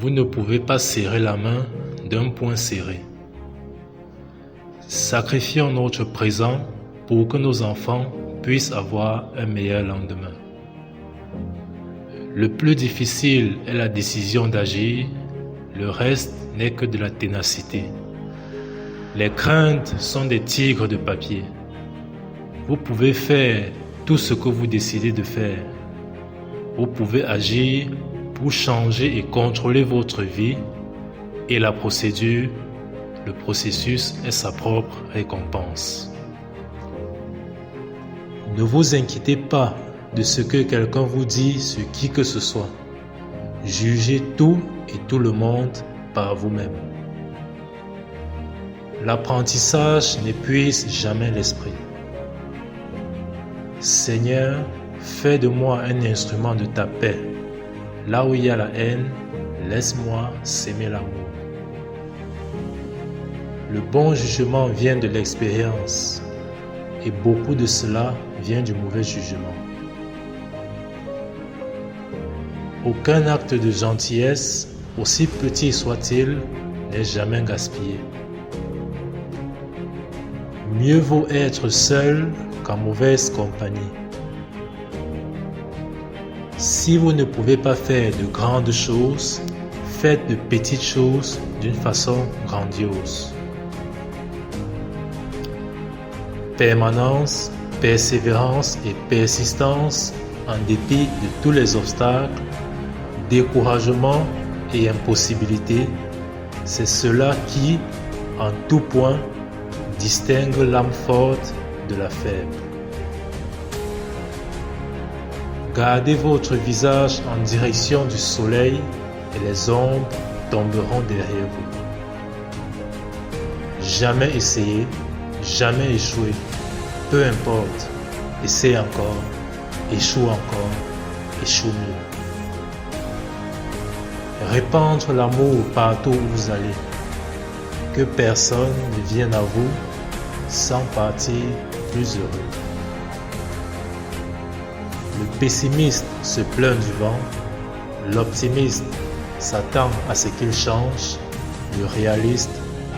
Vous ne pouvez pas serrer la main d'un poing serré. Sacrifions notre présent pour que nos enfants puissent avoir un meilleur lendemain. Le plus difficile est la décision d'agir, le reste n'est que de la ténacité. Les craintes sont des tigres de papier. Vous pouvez faire tout ce que vous décidez de faire. Vous pouvez agir pour changer et contrôler votre vie et la procédure, le processus est sa propre récompense. Ne vous inquiétez pas de ce que quelqu'un vous dit sur qui que ce soit. Jugez tout et tout le monde par vous-même. L'apprentissage n'épuise jamais l'esprit. Seigneur, fais de moi un instrument de ta paix. Là où il y a la haine, laisse-moi s'aimer l'amour. Le bon jugement vient de l'expérience et beaucoup de cela vient du mauvais jugement. Aucun acte de gentillesse, aussi petit soit-il, n'est jamais gaspillé. Mieux vaut être seul qu'en mauvaise compagnie. Si vous ne pouvez pas faire de grandes choses, faites de petites choses d'une façon grandiose. Permanence, persévérance et persistance en dépit de tous les obstacles, découragement et impossibilité, c'est cela qui, en tout point, distingue l'âme forte de la faible. Gardez votre visage en direction du soleil et les ombres tomberont derrière vous. Jamais essayer, jamais échouer. Peu importe, essayez encore, échoue encore, échoue mieux. Répandre l'amour partout où vous allez. Que personne ne vienne à vous sans partir plus heureux. Le pessimiste se plaint du vent, l'optimiste s'attend à ce qu'il change, le réaliste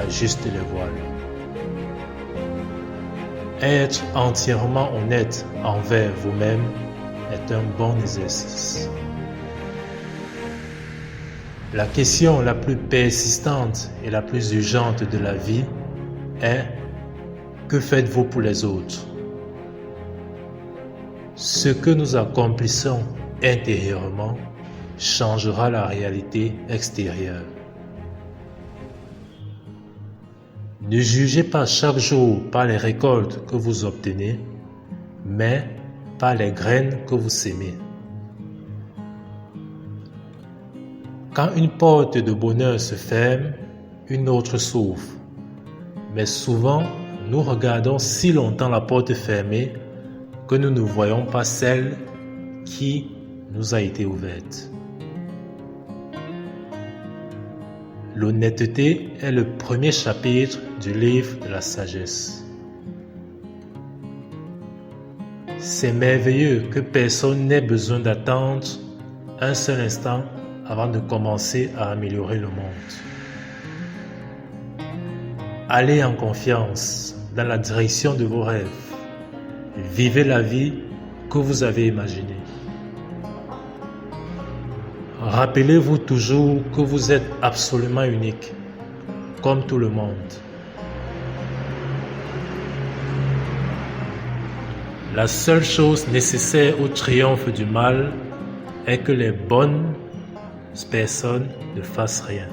ajuste les voiles. Être entièrement honnête envers vous-même est un bon exercice. La question la plus persistante et la plus urgente de la vie est: que faites-vous pour les autres? Ce que nous accomplissons intérieurement changera la réalité extérieure. Ne jugez pas chaque jour par les récoltes que vous obtenez, mais par les graines que vous sémez. Quand une porte de bonheur se ferme, une autre s'ouvre. Mais souvent, nous regardons si longtemps la porte fermée que nous ne voyons pas celle qui nous a été ouverte. L'honnêteté est le premier chapitre du livre de la sagesse. C'est merveilleux que personne n'ait besoin d'attendre un seul instant avant de commencer à améliorer le monde. Allez en confiance dans la direction de vos rêves. Vivez la vie que vous avez imaginée. Rappelez-vous toujours que vous êtes absolument unique, comme tout le monde. La seule chose nécessaire au triomphe du mal est que les bonnes personnes ne fassent rien.